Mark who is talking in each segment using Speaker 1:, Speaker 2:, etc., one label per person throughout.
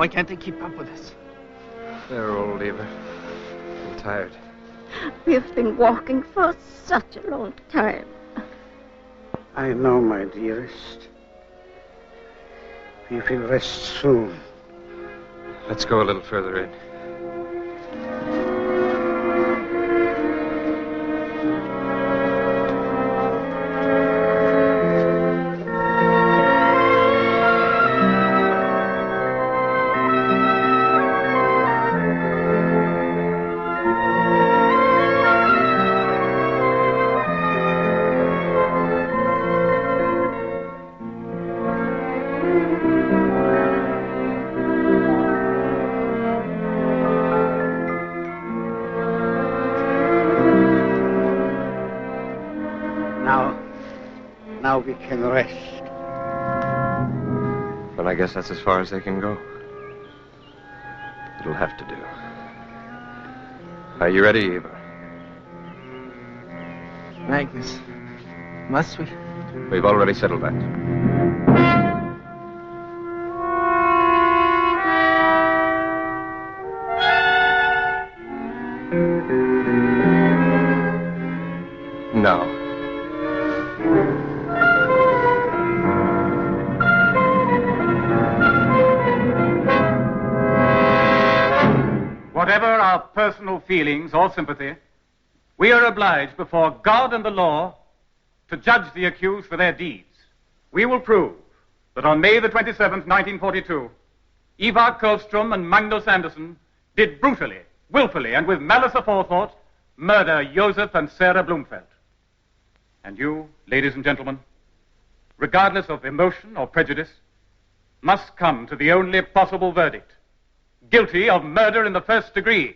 Speaker 1: Why can't they keep up with us?
Speaker 2: They're old, Eva. I'm tired.
Speaker 3: We've been walking for such a long time.
Speaker 4: I know, my dearest. We will rest soon.
Speaker 2: Let's go a little further in.
Speaker 4: Now we can rest.
Speaker 2: Well, I guess that's as far as they can go. It'll have to do. Are you ready, Eva?
Speaker 1: Magnus, must we?
Speaker 2: We've already settled that. No.
Speaker 5: Whatever our personal feelings or sympathy, we are obliged before God and the law to judge the accused for their deeds. We will prove that on May the 27th, 1942, Ivar Kohlström and Magnus Andersson did brutally, willfully, and with malice aforethought murder Josef and Sarah Blomfeld. And you, ladies and gentlemen, regardless of emotion or prejudice, must come to the only possible verdict: guilty of murder in the first degree.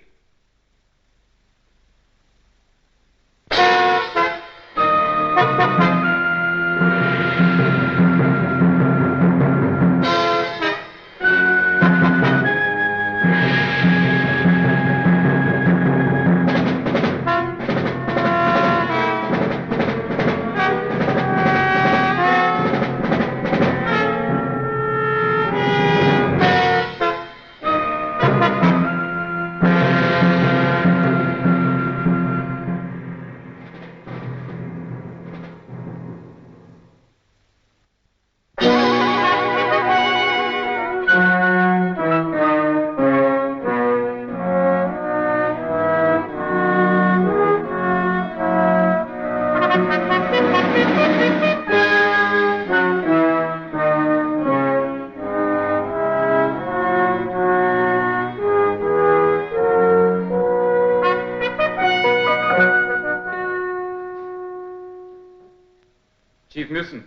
Speaker 5: Chief Newson,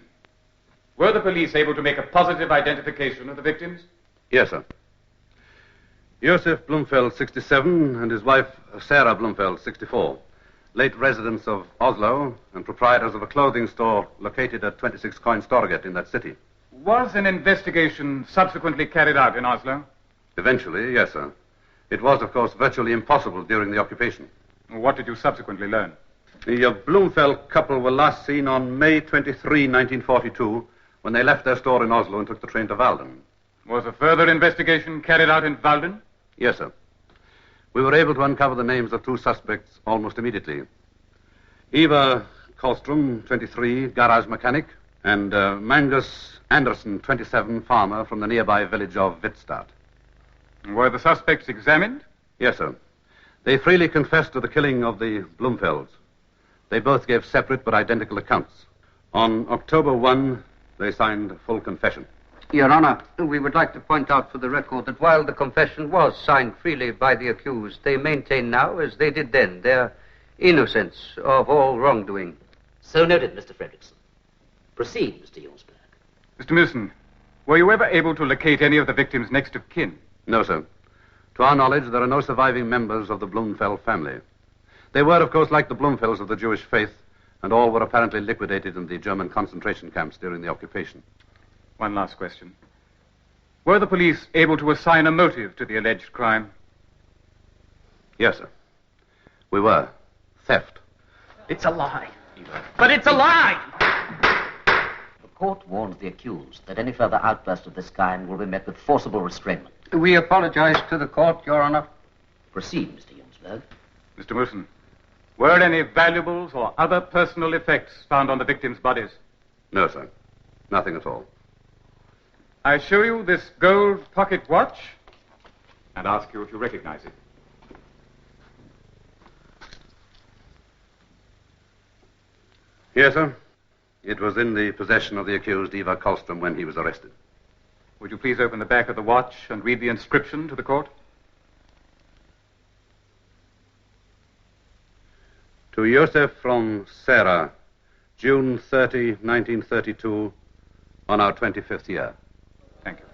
Speaker 5: were the police able to make a positive identification of the victims?
Speaker 6: Yes, sir. Josef Blomfeld, 67, and his wife, Sarah Blomfeld, 64. Late residents of Oslo and proprietors of a clothing store located at 26 Coin Storgate in that city.
Speaker 5: Was an investigation subsequently carried out in Oslo?
Speaker 6: Eventually, yes, sir. It was, of course, virtually impossible during the occupation.
Speaker 5: What did you subsequently learn?
Speaker 6: The Blomfeld couple were last seen on May 23, 1942, when they left their store in Oslo and took the train to Valden.
Speaker 5: Was a further investigation carried out in Valden?
Speaker 6: Yes, sir. We were able to uncover the names of two suspects almost immediately. Ivar Kohlström, 23, garage mechanic, and Magnus Andersson, 27, farmer from the nearby village of Wittstad.
Speaker 5: Were the suspects examined?
Speaker 6: Yes, sir. They freely confessed to the killing of the Blomfelds. They both gave separate but identical accounts. On October 1, they signed full confession.
Speaker 7: Your Honor, we would like to point out for the record that while the confession was signed freely by the accused, they maintain now, as they did then, their innocence of all wrongdoing.
Speaker 8: So noted, Mr. Fredrickson. Proceed, Mr. Jonsberg.
Speaker 5: Mr. Newson, were you ever able to locate any of the victims' next of kin?
Speaker 6: No, sir. To our knowledge, there are no surviving members of the Blomfeld family. They were, of course, like the Blomfelds of the Jewish faith, and all were apparently liquidated in the German concentration camps during the occupation.
Speaker 5: One last question. Were the police able to assign a motive to the alleged crime?
Speaker 6: Yes, sir. We were. Theft.
Speaker 1: It's a lie. But it's a lie!
Speaker 8: court warns the accused that any further outburst of this kind will be met with forcible restrainment.
Speaker 7: We apologize to the court, Your Honor.
Speaker 8: Proceed, Mr. Jungsberg.
Speaker 5: Mr. Wilson, were any valuables or other personal effects found on the victims' bodies?
Speaker 6: No, sir. Nothing at all.
Speaker 5: I show you this gold pocket watch and ask you if you recognize it.
Speaker 6: Yes, sir. It was in the possession of the accused, Ivar Karlstrom, when he was arrested.
Speaker 5: Would you please open the back of the watch and read the inscription to the court?
Speaker 6: To Josef from Sarah, June 30, 1932, on our 25th year.
Speaker 5: Thank you.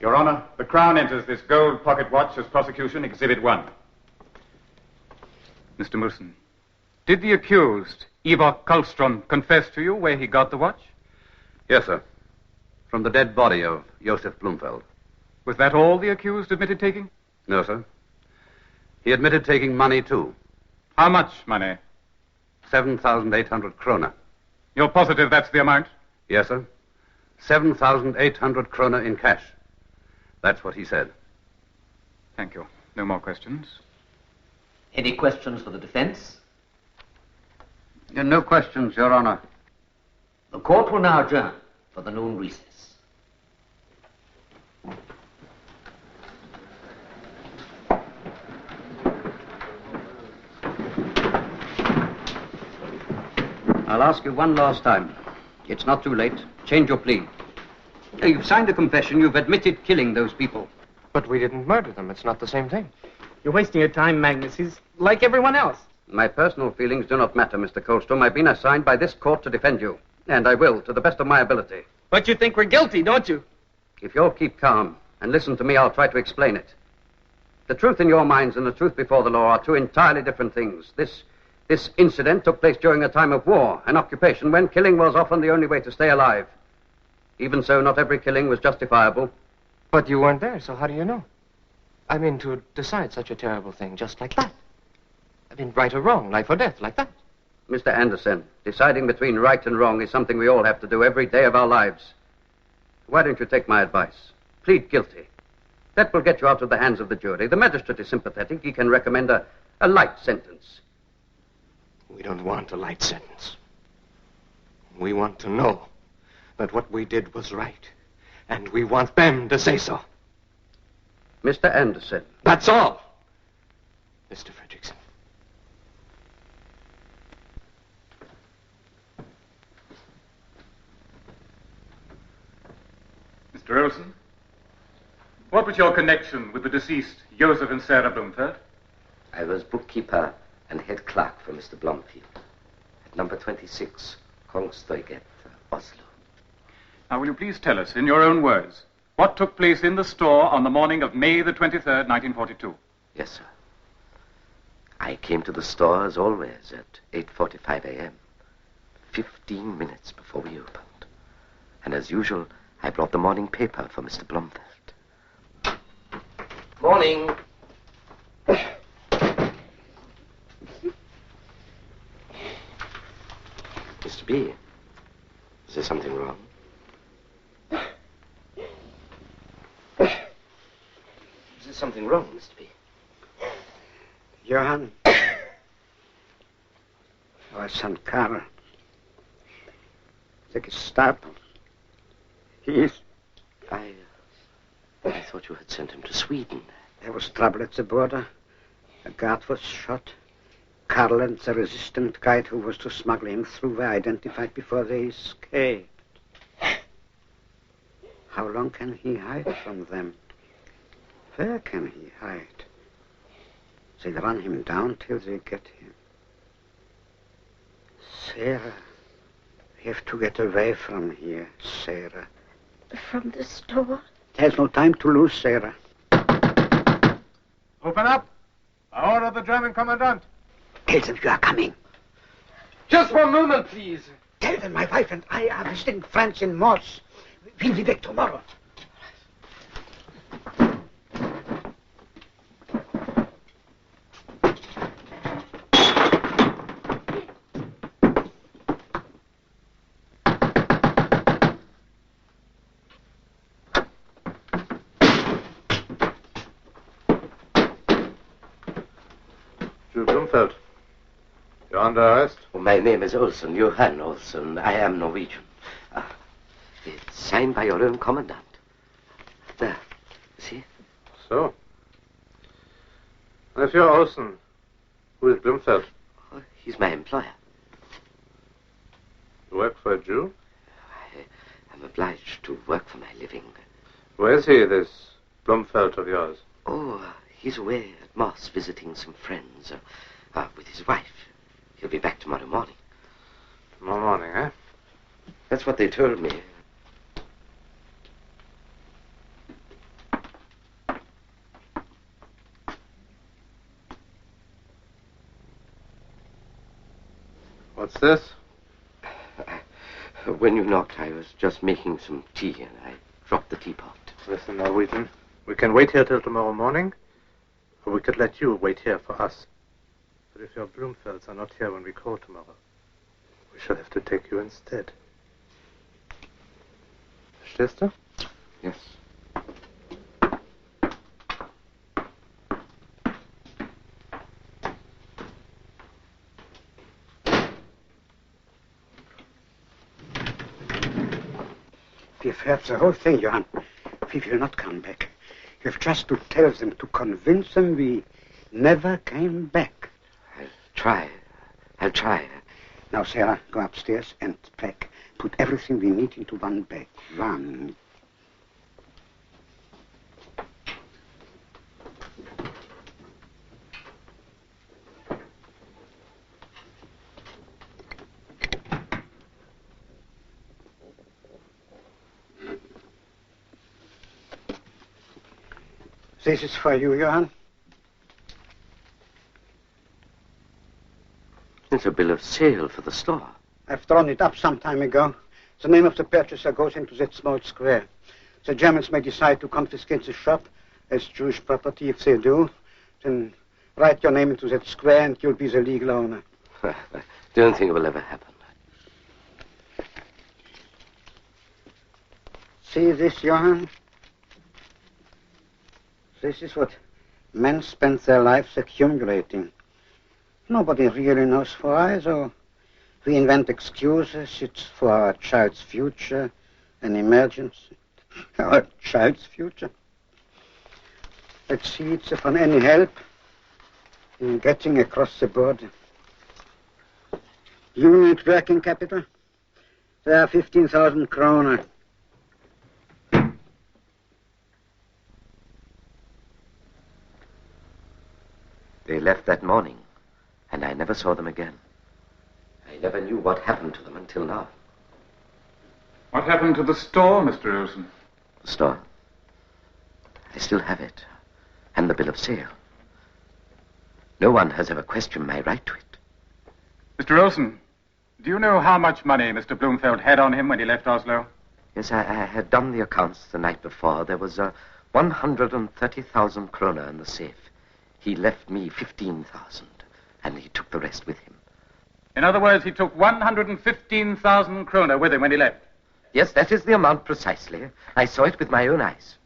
Speaker 5: Your Honor, the Crown enters this gold pocket watch as prosecution Exhibit 1. Mr. Wilson, did the accused, Ivar Karlstrom, confess to you where he got the watch?
Speaker 6: Yes, sir. From the dead body of Josef Blumfeld.
Speaker 5: Was that all the accused admitted taking?
Speaker 6: No, sir. He admitted taking money, too.
Speaker 5: How much money?
Speaker 6: 7,800 krona.
Speaker 5: You're positive that's the amount?
Speaker 6: Yes, sir. 7,800 krona in cash. That's what he said.
Speaker 5: Thank you. No more questions.
Speaker 8: Any questions for the defense?
Speaker 7: No questions, Your Honor.
Speaker 8: The court will now adjourn for the noon recess.
Speaker 7: I'll ask you one last time. It's not too late. Change your plea. You've signed a confession. You've admitted killing those people.
Speaker 1: But we didn't murder them. It's not the same thing. You're wasting your time, Magnus. He's like everyone else.
Speaker 7: My personal feelings do not matter, Mr. Karlstrom. I've been assigned by this court to defend you. And I will, to the best of my ability.
Speaker 1: But you think we're guilty, don't you?
Speaker 7: If you'll keep calm and listen to me, I'll try to explain it. The truth in your minds and the truth before the law are two entirely different things. This incident took place during a time of war, an occupation when killing was often the only way to stay alive. Even so, not every killing was justifiable.
Speaker 1: But you weren't there, so how do you know? I mean, to decide such a terrible thing just like that. I mean, right or wrong, life or death, like that.
Speaker 7: Mr. Anderson, deciding between right and wrong is something we all have to do every day of our lives. Why don't you take my advice? Plead guilty. That will get you out of the hands of the jury. The magistrate is sympathetic. He can recommend a light sentence.
Speaker 9: We don't want a light sentence. We want to know that what we did was right. And we want them to say so.
Speaker 7: Mr. Anderson.
Speaker 9: That's all. Mr. Fredrickson.
Speaker 5: Mr. Olson, what was your connection with the deceased Josef and Sarah Blumfeld?
Speaker 10: I was bookkeeper and head clerk for Mr. Blomfield at number 26, Kongstorget, Oslo.
Speaker 5: Now, will you please tell us, in your own words, what took place in the store on the morning of May the 23rd, 1942?
Speaker 10: Yes, sir. I came to the store, as always, at 8:45 a.m., 15 minutes before we opened. And as usual, I brought the morning paper for Mr. Blomfeld. Morning. Mr. B, is there something wrong? Is there something wrong, Mr. B?
Speaker 4: Johan. Our son Karl. The Gestapo. He is.
Speaker 10: I thought you had sent him to Sweden.
Speaker 4: There was trouble at the border. A guard was shot. Karl and the resistant guide who was to smuggle him through were identified before they escaped. How long can he hide from them? Where can he hide? They'll run him down till they get him. Sarah, we have to get away from here, Sarah.
Speaker 3: From the store?
Speaker 4: There's no time to lose, Sarah.
Speaker 9: Open up. I order the German commandant.
Speaker 4: Tell them you are coming.
Speaker 1: Just one moment, please.
Speaker 4: Tell them my wife and I are visiting friends in Mons. We'll be back tomorrow.
Speaker 11: Blumfeld. You're under arrest.
Speaker 10: Oh, my name is Olsen, Johan Olsen. I am Norwegian. It's signed by your own commandant. There. See?
Speaker 11: So? And if you're Olsen, who is Blumfeld?
Speaker 10: Oh, he's my employer.
Speaker 11: You work for a Jew?
Speaker 10: I'm obliged to work for my living.
Speaker 11: Where is he, this Blumfeld of yours?
Speaker 10: Oh, he's away at Moss visiting some friends with his wife. He'll be back tomorrow morning.
Speaker 11: Tomorrow morning, eh?
Speaker 10: That's what they told me.
Speaker 11: What's this?
Speaker 10: When you knocked, I was just making some tea and I dropped the teapot.
Speaker 11: Listen, Norwegian. We can wait here till tomorrow morning, or we could let you wait here for us. But if your Blumfelds are not here when we call tomorrow, we shall have to take you instead. Verstehst du?
Speaker 10: Yes.
Speaker 4: We've heard the whole thing, Johann. We will not come back. You have just to tell them, to convince them we never came back.
Speaker 10: I'll try.
Speaker 4: Now, Sarah, go upstairs and pack. Put everything we need into one bag. One. This is for you, Johann.
Speaker 10: It's a bill of sale for the store.
Speaker 4: I've drawn it up some time ago. The name of the purchaser goes into that small square. The Germans may decide to confiscate the shop as Jewish property. If they do, then write your name into that square and you'll be the legal owner.
Speaker 10: Don't think it will ever happen.
Speaker 4: See this, Johann? This is what men spend their lives accumulating. Nobody really knows why, so we invent excuses. It's for our child's future, an emergency. Our child's future. Let's see, it's upon any help in getting across the border. You need working capital? There are 15,000 kroner.
Speaker 10: They left that morning, and I never saw them again. I never knew what happened to them until now.
Speaker 5: What happened to the store, Mr. Olsen?
Speaker 10: The store? I still have it, and the bill of sale. No one has ever questioned my right to it.
Speaker 5: Mr. Olsen, do you know how much money Mr. Blumfeld had on him when he left Oslo?
Speaker 10: Yes, I had done the accounts the night before. There was 130,000 kroner in the safe. He left me 15,000, and he took the rest with him.
Speaker 5: In other words, he took 115,000 kroner with him when he left.
Speaker 10: Yes, that is the amount precisely. I saw it with my own eyes.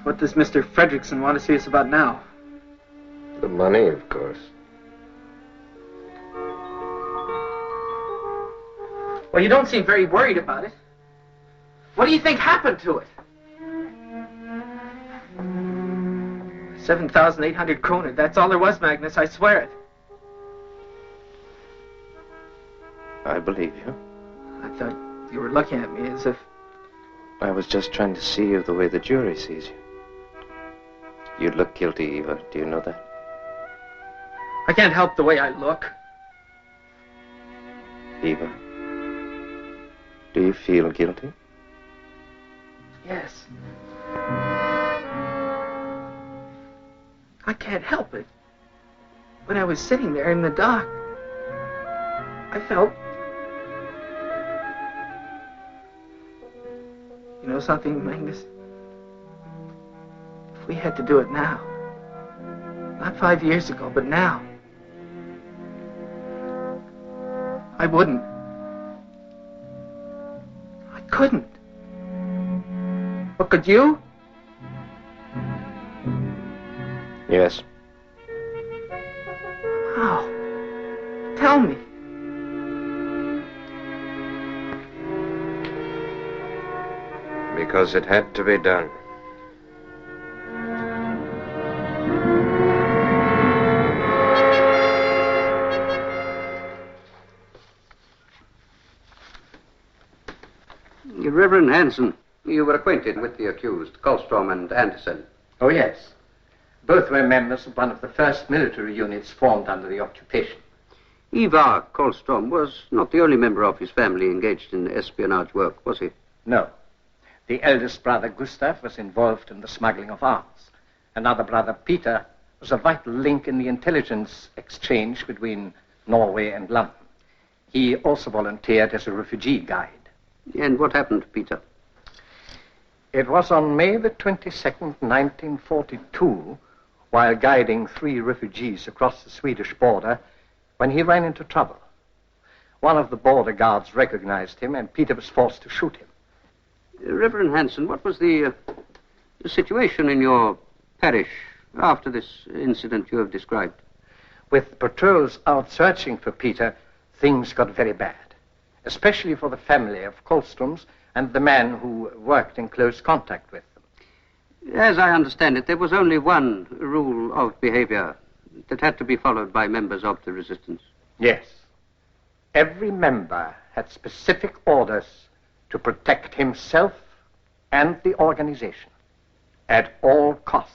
Speaker 12: What does Mr. Fredrickson want to see us about now?
Speaker 9: The money, of course.
Speaker 12: Well, you don't seem very worried about it. What do you think happened to it? 7,800 kroner. That's all there was, Magnus. I swear it.
Speaker 1: I believe you.
Speaker 12: I thought you were looking at me as if...
Speaker 1: I was just trying to see you the way the jury sees you. You look guilty, Eva. Do you know that?
Speaker 12: I can't help the way I look.
Speaker 1: Eva, do you feel guilty?
Speaker 12: Yes. I can't help it. When I was sitting there in the dock, I felt... You know something, Magnus? we had to do it now. Not 5 years ago, but now. I wouldn't. I couldn't. But could you?
Speaker 1: Yes.
Speaker 12: How? Tell me.
Speaker 9: Because it had to be done.
Speaker 7: Reverend Hansen, you were acquainted with the accused, Colstrom and Anderson.
Speaker 13: Oh, yes. Both were members of one of the first military units formed under the occupation.
Speaker 7: Ivar Colstrom was not the only member of his family engaged in espionage work, was he?
Speaker 13: No. The eldest brother, Gustav, was involved in the smuggling of arms. Another brother, Peter, was a vital link in the intelligence exchange between Norway and London. He also volunteered as a refugee guide.
Speaker 7: And what happened to Peter?
Speaker 13: It was on May the 22nd, 1942, while guiding 3 refugees across the Swedish border, when he ran into trouble. One of the border guards recognized him, and Peter was forced to shoot him.
Speaker 7: Reverend Hansen, what was the situation in your parish after this incident you have described?
Speaker 13: With patrols out searching for Peter, things got very bad, especially for the family of Colstroms and the man who worked in close contact with them.
Speaker 7: As I understand it, there was only one rule of behavior that had to be followed by members of the resistance.
Speaker 13: Yes. Every member had specific orders to protect himself and the organization at all costs.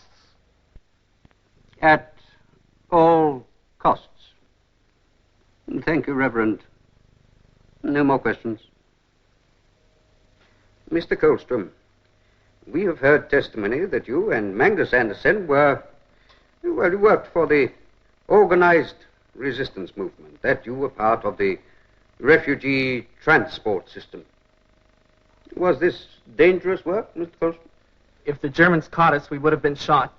Speaker 7: At all costs. Thank you, Reverend. No more questions. Mr. Colstrom, we have heard testimony that you and Magnus Anderson worked for the organized resistance movement, that you were part of the refugee transport system. Was this dangerous work, Mr. Colstrom?
Speaker 12: If the Germans caught us, we would have been shot.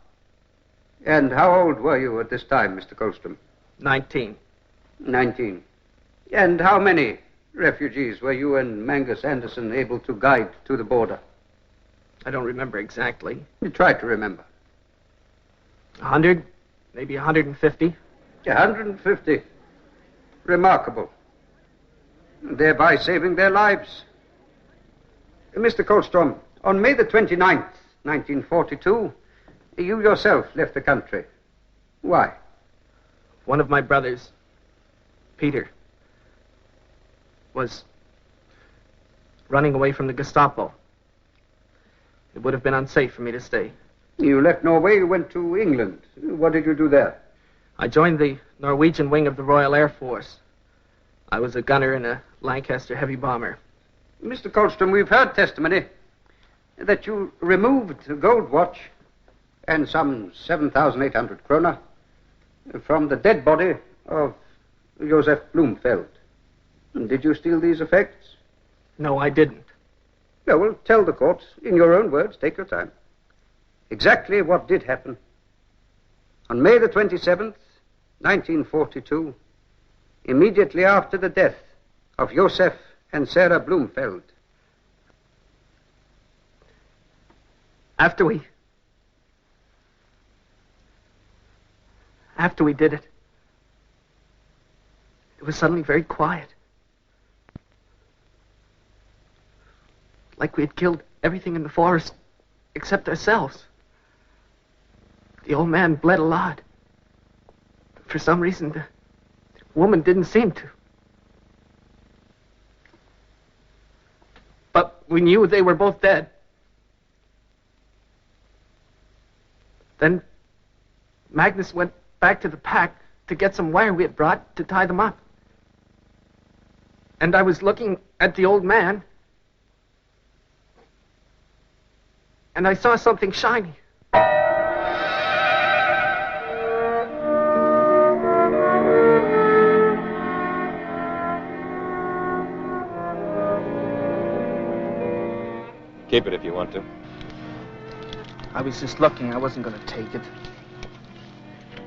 Speaker 7: And how old were you at this time, Mr. Colstrom?
Speaker 12: 19.
Speaker 7: 19. And how many refugees were you and Magnus Anderson able to guide to the border?
Speaker 12: I don't remember exactly.
Speaker 7: You try to remember.
Speaker 12: 100, maybe 150.
Speaker 7: 150. Remarkable. Thereby saving their lives. Mr. Colstrom, on May the 29th, 1942, you yourself left the country. Why?
Speaker 12: One of my brothers, Peter, was running away from the Gestapo. It would have been unsafe for me to stay.
Speaker 7: You left Norway, you went to England. What did you do there?
Speaker 12: I joined the Norwegian wing of the Royal Air Force. I was a gunner in a Lancaster heavy bomber.
Speaker 7: Mr. Colstrom, we've heard testimony that you removed the gold watch and some 7,800 krona from the dead body of Josef Blomfeld. Did you steal these effects?
Speaker 12: No, I didn't.
Speaker 7: No, well, tell the court, in your own words, take your time, exactly what did happen. On May the 27th, 1942, immediately after the death of Josef and Sarah Blomfeld.
Speaker 12: After we did it, it was suddenly very quiet. Like we had killed everything in the forest except ourselves. The old man bled a lot. But for some reason, the woman didn't seem to. But we knew they were both dead. Then Magnus went back to the pack to get some wire we had brought to tie them up. And I was looking at the old man, and I saw something shiny.
Speaker 2: Keep it if you want to.
Speaker 12: I was just looking. I wasn't going to take it.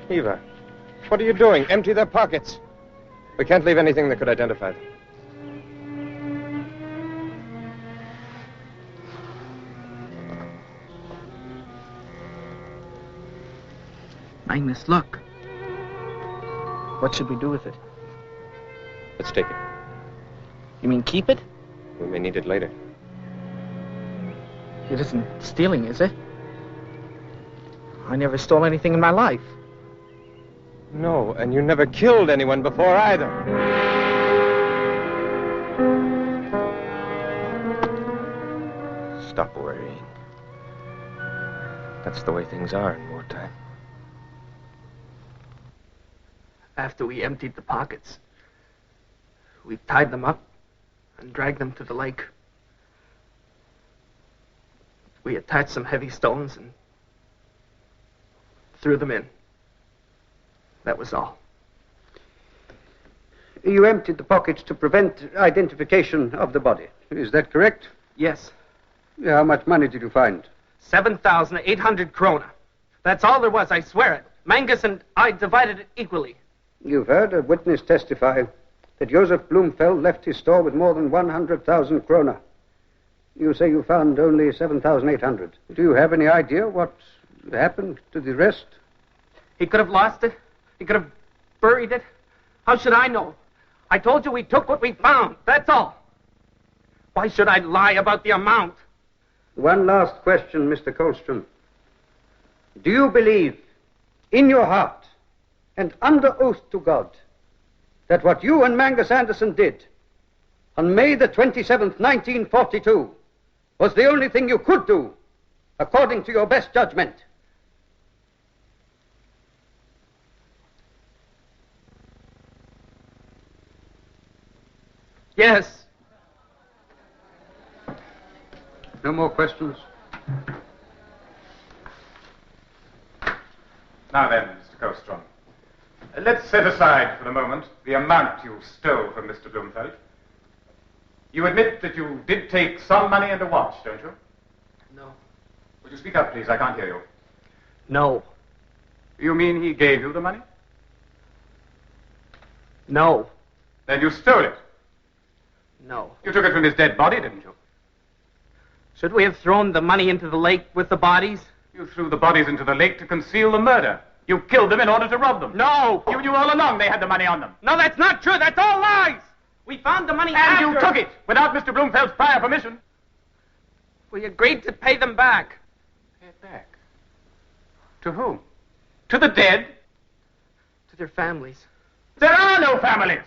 Speaker 2: Eva, what are you doing? Empty their pockets. We can't leave anything that could identify them.
Speaker 12: Magnus, look. What should we do with it?
Speaker 2: Let's take it.
Speaker 12: You mean keep it?
Speaker 2: We may need it later.
Speaker 12: It isn't stealing, is it? I never stole anything in my life.
Speaker 2: No, and you never killed anyone before either. Stop worrying. That's the way things are in wartime.
Speaker 12: After we emptied the pockets, we tied them up and dragged them to the lake. We attached some heavy stones and threw them in. That was all.
Speaker 7: You emptied the pockets to prevent identification of the body. Is that correct?
Speaker 12: Yes.
Speaker 7: How much money did you find?
Speaker 12: 7,800 krona. That's all there was, I swear it. Mangus and I divided it equally.
Speaker 7: You've heard a witness testify that Joseph Blumfeld left his store with more than 100,000 krona. You say you found only 7,800. Do you have any idea what happened to the rest?
Speaker 12: He could have lost it. He could have buried it. How should I know? I told you we took what we found. That's all. Why should I lie about the amount?
Speaker 7: One last question, Mr. Colstrom. Do you believe in your heart and under oath to God that what you and Mangus Anderson did on May the 27th, 1942 was the only thing you could do according to your best judgment?
Speaker 12: Yes.
Speaker 7: No more questions?
Speaker 5: Now then, Mr. Colstrom, let's set aside for the moment the amount you stole from Mr. Blumfeld. You admit that you did take some money and a watch, don't you?
Speaker 12: No.
Speaker 5: Would you speak up, please? I can't hear you.
Speaker 12: No.
Speaker 5: You mean he gave you the money?
Speaker 12: No.
Speaker 5: Then you stole it.
Speaker 12: No.
Speaker 5: You took it from his dead body, didn't you?
Speaker 12: Should we have thrown the money into the lake with the bodies?
Speaker 5: You threw the bodies into the lake to conceal the murder. You killed them in order to rob them.
Speaker 12: No!
Speaker 5: You knew all along they had the money on them.
Speaker 12: No, that's not true. That's all lies. We found the money
Speaker 5: And
Speaker 12: after.
Speaker 5: you took it without Mr. Blumfeld's prior permission.
Speaker 12: We agreed to pay them back.
Speaker 5: Pay it back? To whom? To the dead?
Speaker 12: To their families.
Speaker 5: There are no families.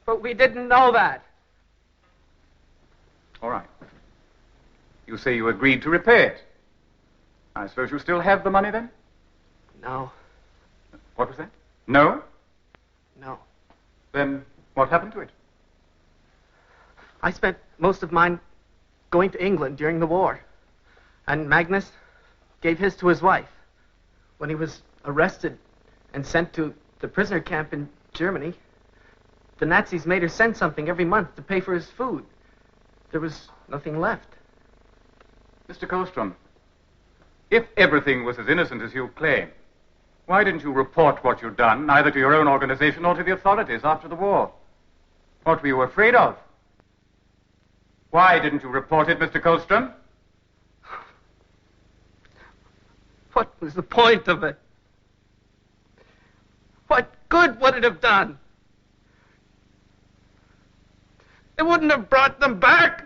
Speaker 12: But we didn't know that.
Speaker 5: All right. You say you agreed to repay it. I suppose you still have the money then?
Speaker 12: No.
Speaker 5: What was that? No?
Speaker 12: No.
Speaker 5: Then what happened to it?
Speaker 12: I spent most of mine going to England during the war. And Magnus gave his to his wife. When he was arrested and sent to the prisoner camp in Germany, the Nazis made her send something every month to pay for his food. There was nothing left.
Speaker 5: Mr. Colstrom, if everything was as innocent as you claim, why didn't you report what you'd done, either to your own organization or to the authorities after the war? What were you afraid of? Why didn't you report it, Mr. Colstrom?
Speaker 12: What was the point of it? What good would it have done? It wouldn't have brought them back.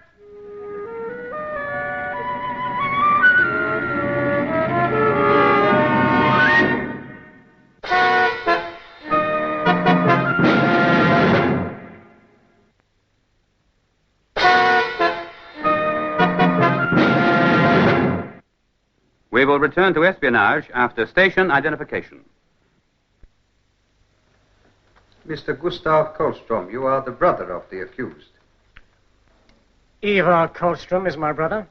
Speaker 6: We will return to espionage after station identification.
Speaker 7: Mr. Gustav Kolstrom, you are the brother of the accused.
Speaker 14: Ivar Kolstrom is my brother.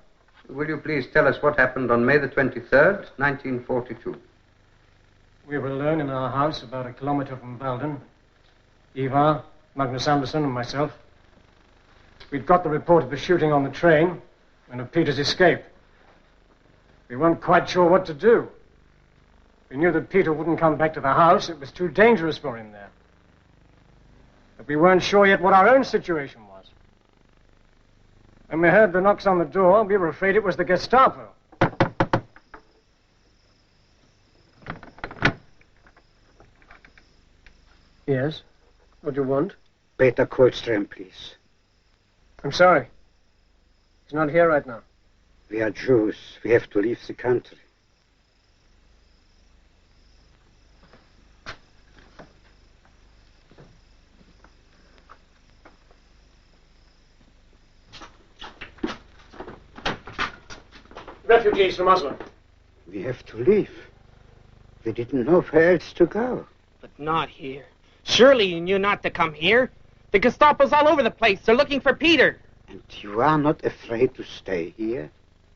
Speaker 7: Will you please tell us what happened on May the 23rd, 1942?
Speaker 14: We were alone in our house about a kilometer from Belden. Ivar, Magnus Anderson, and myself. We'd got the report of the shooting on the train and of Peter's escape. We weren't quite sure what to do. We knew that Peter wouldn't come back to the house. It was too dangerous for him there. But we weren't sure yet what our own situation was. When we heard the knocks on the door, we were afraid it was the Gestapo. Yes? What do you want?
Speaker 4: Peter Kohlström, please.
Speaker 14: I'm sorry. He's not here right now.
Speaker 4: We are Jews. We have to leave the country.
Speaker 14: Refugees from Oslo.
Speaker 4: We have to leave. We didn't know where else to go.
Speaker 12: But not here. Surely you knew not to come here. The Gestapo's all over the place. They're looking for Peter.
Speaker 4: And you are not afraid to stay here?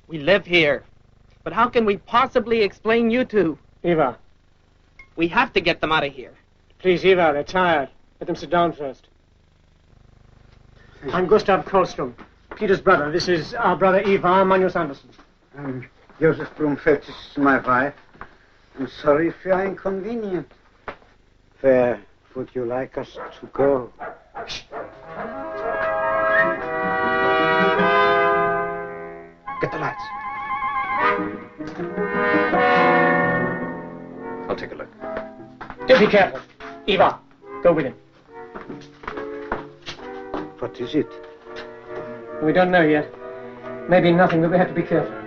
Speaker 12: We live here. But how can we possibly explain you two?
Speaker 14: Eva.
Speaker 12: We have to get them out of here.
Speaker 14: Please, Eva, they're tired. Let them sit down first. I'm Gustav Kohlström, Peter's brother. This is our brother Eva, Magnus Anderson.
Speaker 4: Joseph Blomfeld, this is my wife. I'm sorry if you are inconvenient. Where would you like us to go?
Speaker 9: Get the lights. I'll take a look.
Speaker 14: Do be careful. Eva, go with him.
Speaker 4: What is it?
Speaker 14: We don't know yet. Maybe nothing, but we have to be careful.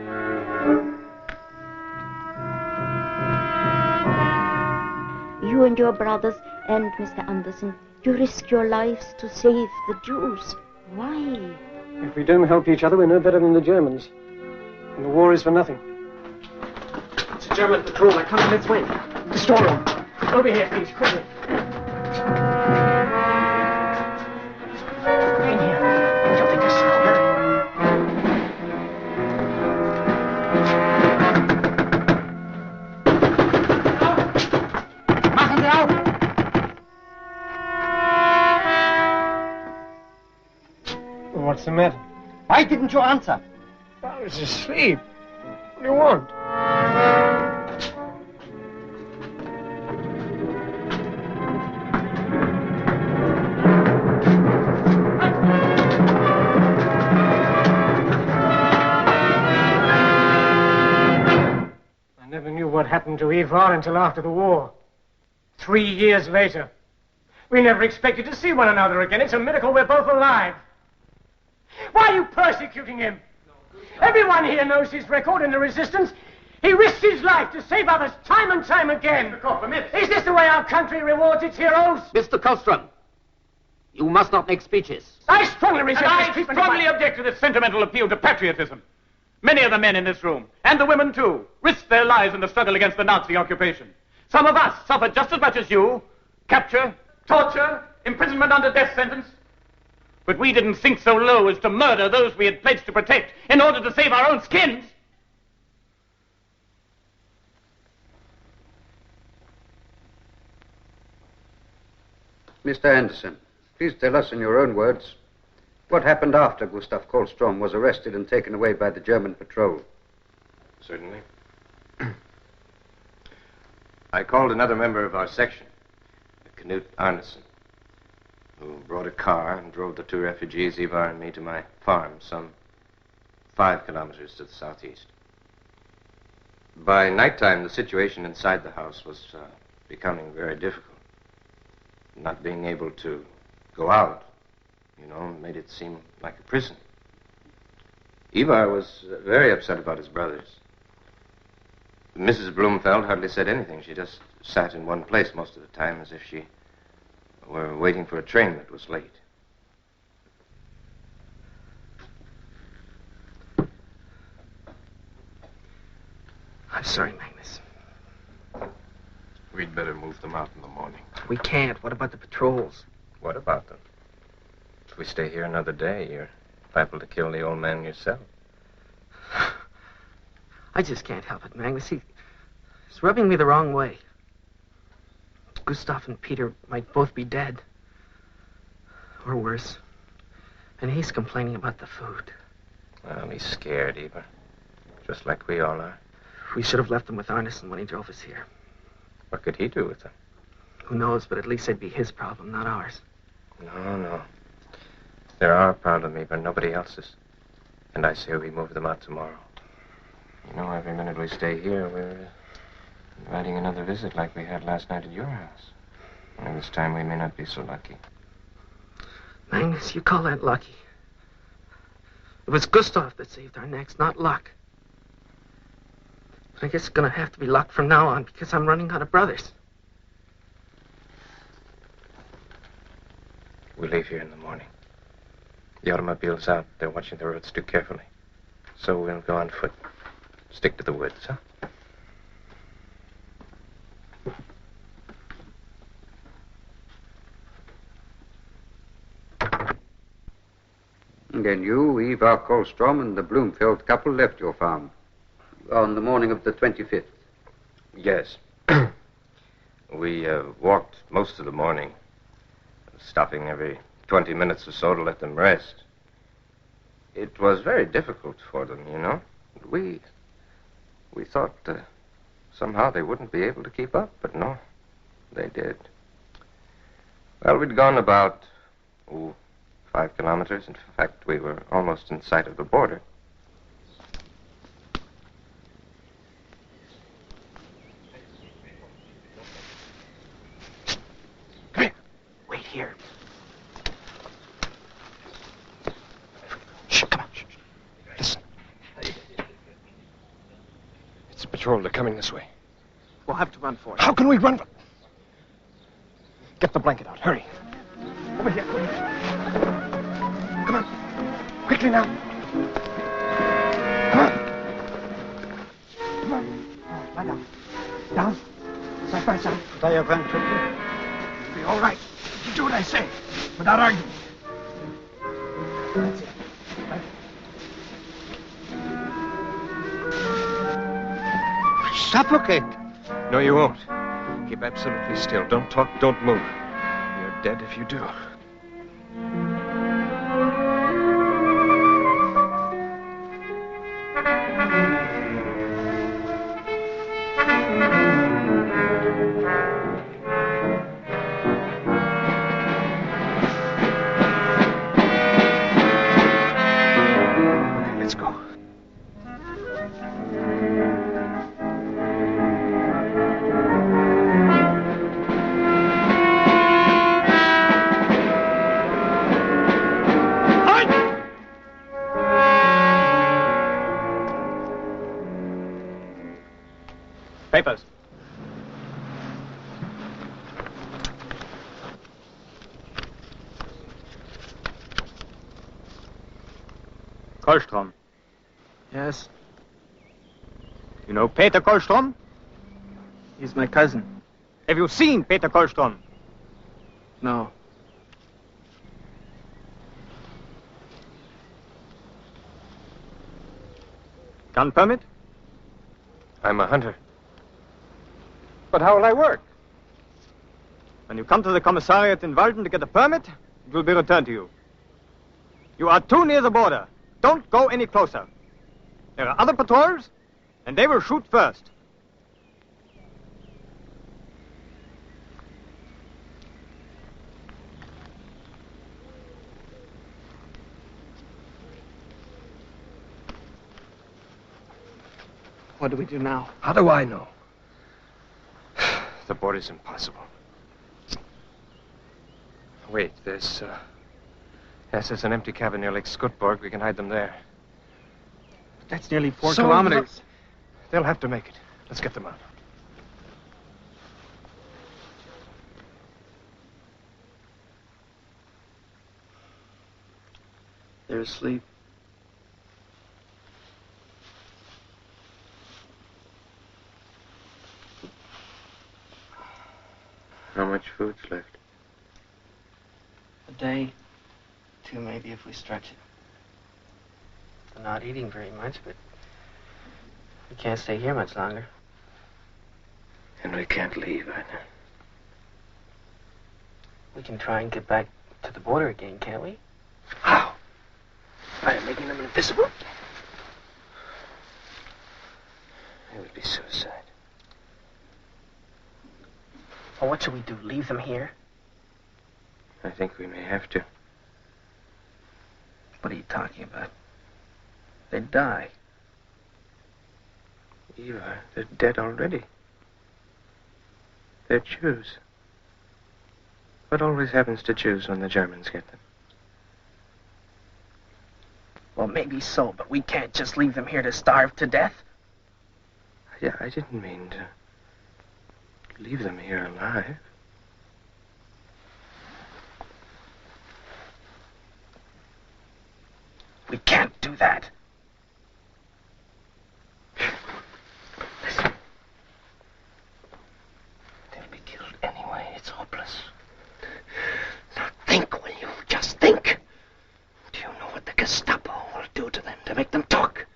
Speaker 3: You and your brothers and Mr. Anderson, you risk your lives to save the Jews. Why?
Speaker 14: If we don't help each other, we're no better than the Germans. And the war is for nothing.
Speaker 12: It's a German patrol. They're coming this way.
Speaker 14: The storeroom. Over here, please, quickly. In here. Don't think us slow.
Speaker 12: Machen Sie auf!
Speaker 14: What's the matter?
Speaker 12: Why didn't you answer?
Speaker 14: I was asleep. What do you want? I never knew what happened to Eva until after the war. 3 years later. We never expected to see one another again. It's a miracle we're both alive. Why are you persecuting him? Everyone here knows his record in the resistance. He risked his life to save others time and time again. Is this the way our country rewards its heroes?
Speaker 7: Mr. Kohlström, you must not make speeches.
Speaker 14: I strongly resent
Speaker 5: And
Speaker 14: this
Speaker 5: I
Speaker 14: treatment.
Speaker 5: strongly object to this sentimental appeal to patriotism. Many of the men in this room, and the women too, risked their lives in the struggle against the Nazi occupation. Some of us suffered just as much as you. Capture, torture, imprisonment under death sentence. But we didn't sink so low as to murder those we had pledged to protect in order to save our own skins.
Speaker 7: Mr. Anderson, please tell us in your own words what happened after Gustav Kohlström was arrested and taken away by the German patrol.
Speaker 9: Certainly. I called another member of our section, Knut Arneson, who brought a car and drove the two refugees, Ivar and me, to my farm, some 5 kilometers to the southeast. By nighttime, the situation inside the house was becoming very difficult. Not being able to go out, made it seem like a prison. Ivar was very upset about his brothers. Mrs. Blomfeld hardly said anything. She just sat in one place most of the time, as if she were waiting for a train that was late.
Speaker 12: I'm sorry, Magnus.
Speaker 9: We'd better move them out in the morning.
Speaker 12: We can't. What about the patrols?
Speaker 9: What about them? If we stay here another day, you're liable to kill the old man yourself.
Speaker 12: I just can't help it, Magnus. He's rubbing me the wrong way. Gustav and Peter might both be dead. Or worse. And he's complaining about the food.
Speaker 9: Well, he's scared, Eva. Just like we all are.
Speaker 12: We should have left them with Arneson when he drove us here.
Speaker 9: What could he do with them?
Speaker 12: Who knows, but at least it'd be his problem, not ours.
Speaker 9: No. They're our problem, Eva, nobody else's. And I say we move them out tomorrow. You know, every minute we stay here, we're inviting another visit like we had last night at your house. Only this time we may not be so lucky.
Speaker 12: Magnus, you call that lucky? It was Gustav that saved our necks, not luck. But I guess it's gonna have to be luck from now on because I'm running out of brothers.
Speaker 9: We leave here in the morning. The automobile's out. They're watching the roads too carefully. So we'll go on foot. Stick to the woods, huh?
Speaker 7: And then you, Eva Kohlstrom, and the Bloomfield couple left your farm on the morning of the 25th.
Speaker 9: Yes. We walked most of the morning, stopping every 20 minutes or so to let them rest. It was very difficult for them, you know. We thought somehow they wouldn't be able to keep up, but no, they did. Well, we'd gone about 5 kilometers. In fact, we were almost in sight of the border.
Speaker 14: Come here. Wait here. Shh, come on. Shh. Listen.
Speaker 9: It's a patrol. They're coming this way.
Speaker 12: We'll have to run for it.
Speaker 14: How can we run? Get the blanket out. Hurry. Over here. Come on. Quickly now. Come on. Come on. Lie down. Down. Side by side.
Speaker 4: Diagram quickly.
Speaker 14: Be all right. You do what I say. Without arguing. That's it. Right.
Speaker 4: Suffocate.
Speaker 9: No, you won't. Keep absolutely still. Don't talk, don't move. You're dead if you do. Okay, let's go.
Speaker 5: Papers. Kohlstrom.
Speaker 12: Yes,
Speaker 5: You know Peter Kohlstrom?
Speaker 12: he's my cousin.
Speaker 5: Have you seen Peter Kohlstrom?
Speaker 12: No.
Speaker 5: Gun permit?
Speaker 9: I'm a hunter.
Speaker 5: But how will I work? When you come to the commissariat in Walden to get a permit, it will be returned to you. You are too near the border. Don't go any closer. There are other patrols, and they will shoot first.
Speaker 12: What do we do now?
Speaker 9: How do I know? The border's impossible. Wait, there's an empty cabin near Lake Skutborg. We can hide them there.
Speaker 12: That's nearly 4
Speaker 9: So
Speaker 12: kilometers.
Speaker 9: They'll have to make it. Let's get them out.
Speaker 12: They're asleep.
Speaker 9: How much food's left?
Speaker 12: A day, 2 maybe if we stretch it. We're not eating very much, but we can't stay here much longer.
Speaker 9: And we can't leave either.
Speaker 12: We can try and get back to the border again, can't we?
Speaker 9: How? By making them invisible? It would
Speaker 1: be suicide.
Speaker 12: Well, what should we do? Leave them here?
Speaker 1: I think we may have to.
Speaker 12: What are you talking about? They'd die.
Speaker 1: Eva, they're dead already. They're Jews. What always happens to Jews when the Germans get them?
Speaker 12: Well, maybe so, but we can't just leave them here to starve to death.
Speaker 1: Yeah, I didn't mean to leave them here alive.
Speaker 12: We can't do that.
Speaker 1: Listen. They'll be killed anyway. It's hopeless. Now think, will you? Just think. Do you know what the Gestapo will do to them to make them talk?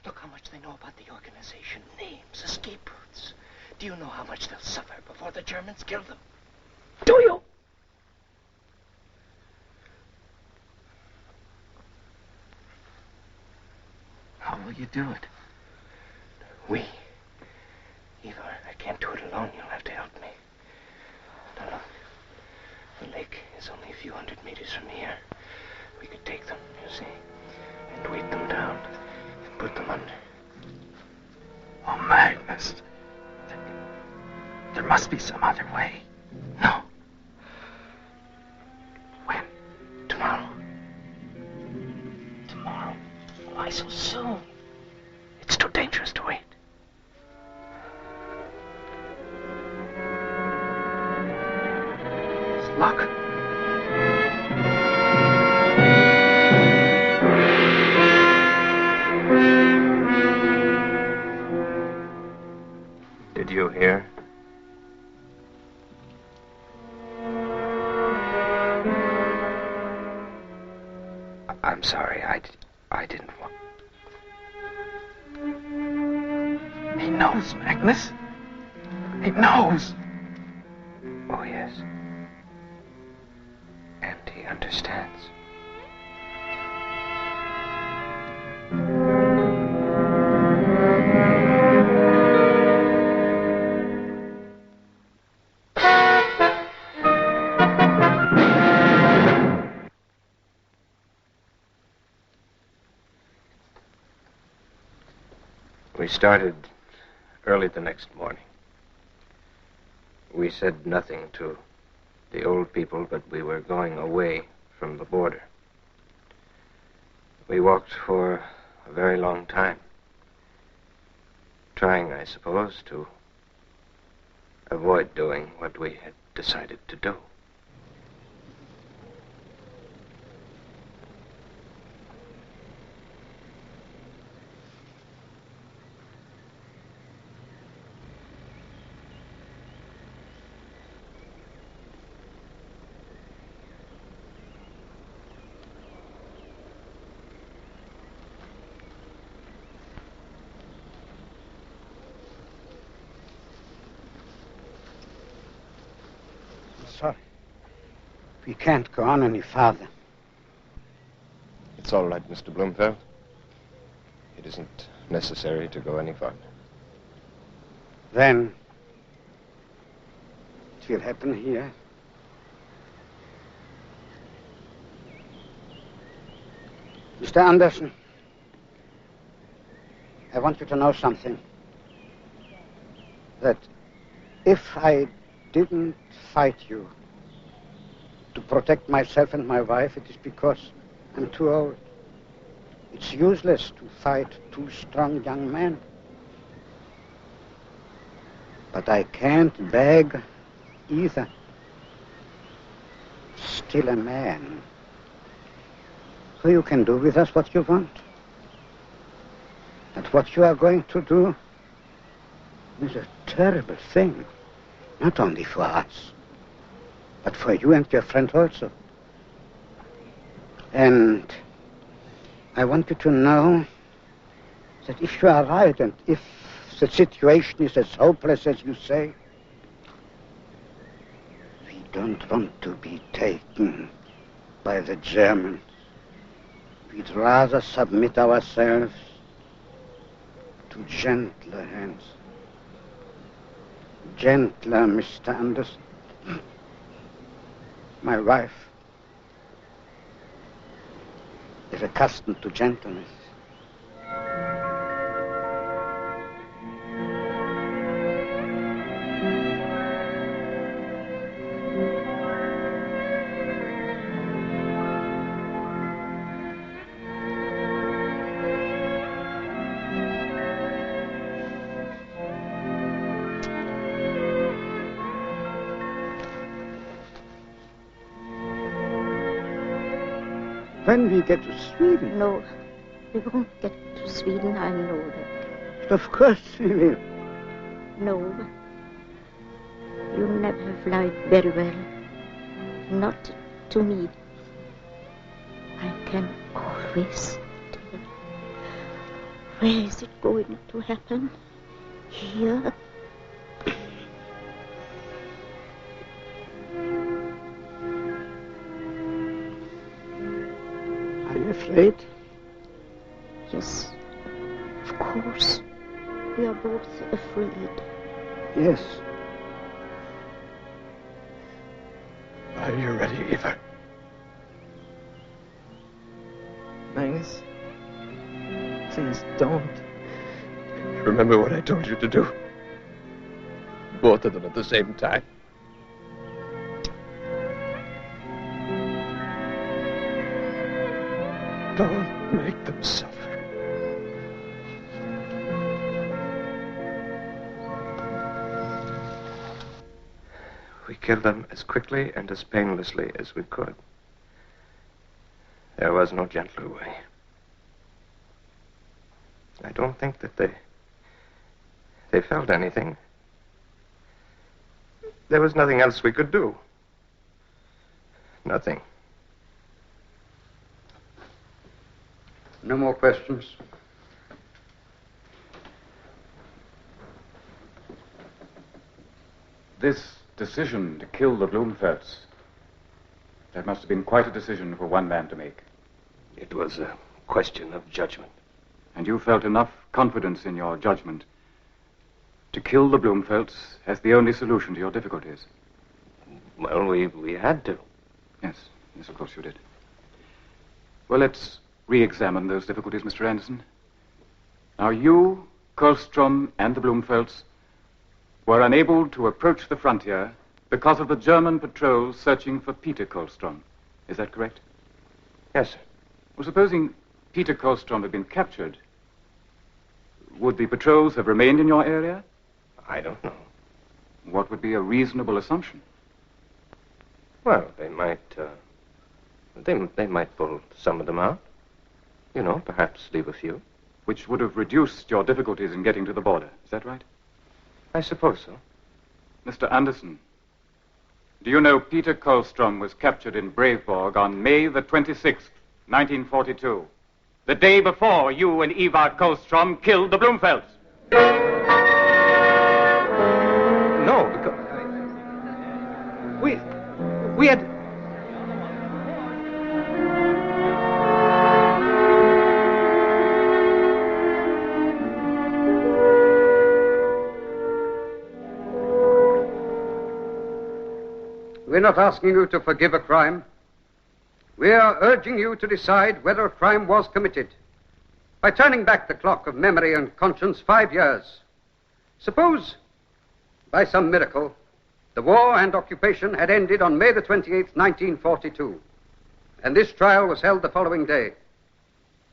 Speaker 1: Look how much they know about the organization. Names, escape routes. Do you know how much they'll suffer before the Germans kill them? Do you?
Speaker 12: How will you do it?
Speaker 1: We. Eva, I can't do it alone. You'll have to help me. Now look. The lake is only a few hundred meters from here. We could take them, you see, and weight them down and put them under.
Speaker 12: Oh, Magnus. There must be some other way.
Speaker 1: No.
Speaker 12: When?
Speaker 1: Tomorrow.
Speaker 12: Tomorrow? Why so soon? It's too dangerous to wait. Look.
Speaker 1: Did you hear? I'm sorry. I didn't want...
Speaker 12: He knows, Magnus. He knows.
Speaker 1: Oh, yes. And he understands. We started early the next morning. We said nothing to the old people, but we were going away from the border. We walked for a very long time, trying, I suppose, to avoid doing what we had decided to do.
Speaker 4: Sorry. We can't go on any farther.
Speaker 9: It's all right, Mr. Bloomfeld. It isn't necessary to go any farther.
Speaker 4: Then it will happen here. Mr. Anderson, I want you to know something. That if I didn't fight you to protect myself and my wife, it is because I'm too old. It's useless to fight two strong young men. But I can't beg either. Still a man. So you can do with us what you want. But what you are going to do is a terrible thing. Not only for us, but for you and your friend also. And I want you to know that if you are right and if the situation is as hopeless as you say, we don't want to be taken by the Germans. We'd rather submit ourselves to gentler hands. Gentler, Mr. Anderson. My wife is accustomed to gentleness. When we get to Sweden?
Speaker 3: No, we won't get to Sweden, I know that.
Speaker 4: But of course we will.
Speaker 3: No, you never have lied very well. Not to me. I can always tell. Where is it going to happen? Here?
Speaker 4: Are you afraid?
Speaker 3: Yes, of course. We are both afraid.
Speaker 4: Yes.
Speaker 13: Are you ready, Eva?
Speaker 12: Magnus, please don't.
Speaker 13: Remember what I told you to do? Both of them at the same time. Don't make them suffer.
Speaker 9: We killed them as quickly and as painlessly as we could. There was no gentler way. I don't think that they felt anything. There was nothing else we could do. Nothing.
Speaker 7: No more questions?
Speaker 5: This decision to kill the Bloomfelds, that must have been quite a decision for one man to make.
Speaker 9: It was a question of judgment.
Speaker 5: And you felt enough confidence in your judgment to kill the Bloomfelds as the only solution to your difficulties?
Speaker 9: Well, we had to.
Speaker 5: Yes, of course you did. Well, let's re-examine those difficulties, Mr. Anderson. Now, you, Kohlstrom, and the Bloomfelds were unable to approach the frontier because of the German patrols searching for Peter Kohlstrom. Is that correct?
Speaker 9: Yes, sir.
Speaker 5: Well, supposing Peter Kohlstrom had been captured, would the patrols have remained in your area?
Speaker 9: I don't know.
Speaker 5: What would be a reasonable assumption?
Speaker 9: Well, they might pull some of them out. You know, perhaps leave a few.
Speaker 5: Which would have reduced your difficulties in getting to the border. Is that right?
Speaker 9: I suppose so.
Speaker 5: Mr. Anderson, do you know Peter Kohlstrom was captured in Braveborg on May the 26th, 1942? The day before you and Ivar Kohlstrom killed the Bloomfelds.
Speaker 9: No, because... We had...
Speaker 7: We're not asking you to forgive a crime. We are urging you to decide whether a crime was committed by turning back the clock of memory and conscience 5 years. Suppose, by some miracle, the war and occupation had ended on May the 28th, 1942, and this trial was held the following day.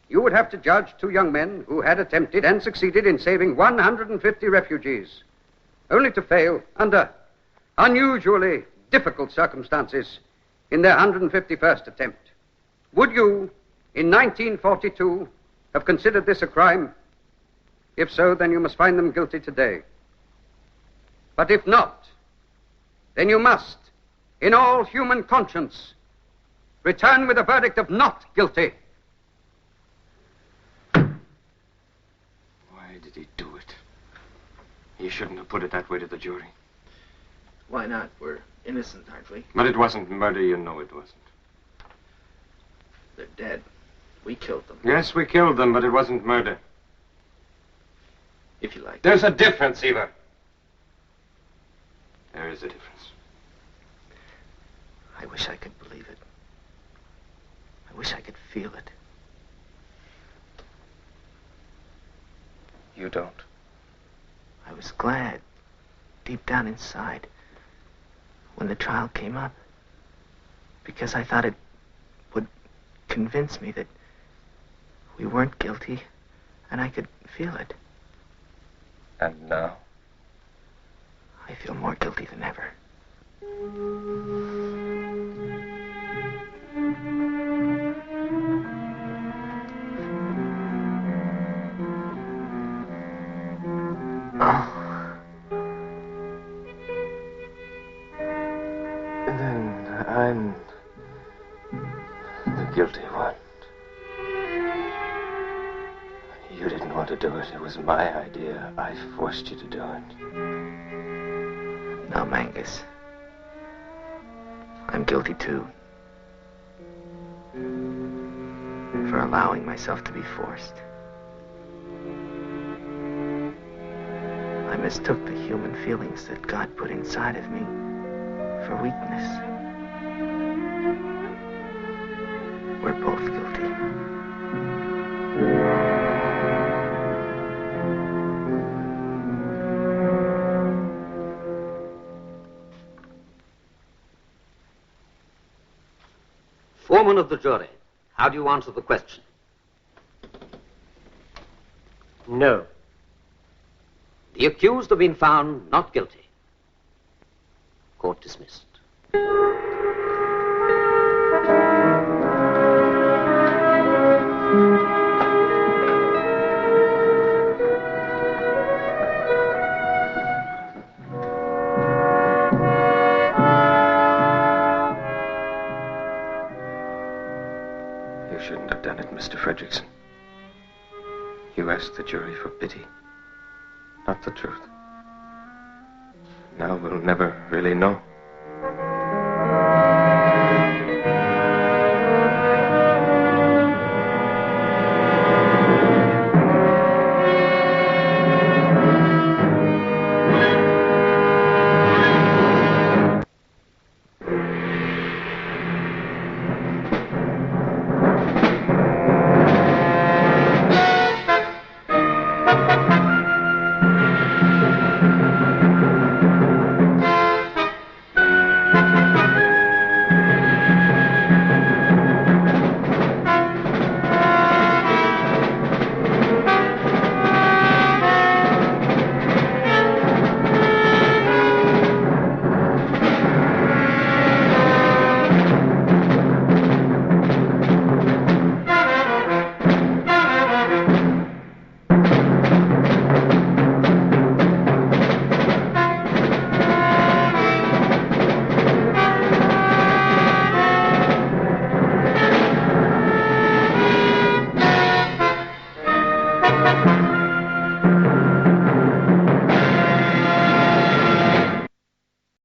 Speaker 7: You would have to judge 2 young men who had attempted and succeeded in saving 150 refugees, only to fail under unusually difficult circumstances in their 151st attempt. Would you, in 1942, have considered this a crime? If so, then you must find them guilty today. But if not, then you must, in all human conscience, return with a verdict of not guilty.
Speaker 9: Why did he do it? He shouldn't have put it that way to the jury.
Speaker 12: Why not? We're innocent, aren't we?
Speaker 9: But it wasn't murder, you know it wasn't.
Speaker 12: They're dead. We killed them.
Speaker 9: Yes, we killed them, but it wasn't murder.
Speaker 10: if you like.
Speaker 2: There's a difference, Eva.
Speaker 10: There is a difference.
Speaker 12: I wish I could believe it. I wish I could feel it.
Speaker 2: You don't.
Speaker 12: I was glad, deep down inside, when the trial came up, because I thought it would convince me that we weren't guilty, and I could feel it.
Speaker 2: And now?
Speaker 12: I feel more guilty than ever.
Speaker 10: Then I'm the guilty one. You didn't want to do it. It was my idea. I forced you to do it.
Speaker 12: No, Mangus. I'm guilty too. For allowing myself to be forced. I mistook the human feelings that God put inside of me for weakness. We're both guilty.
Speaker 7: Foreman of the jury, how do you answer the question?
Speaker 13: No.
Speaker 7: The accused have been found not guilty. Court dismissed.
Speaker 10: You shouldn't have done it, Mr. Fredrickson. You asked the jury for pity, not the truth. Now we'll never really know.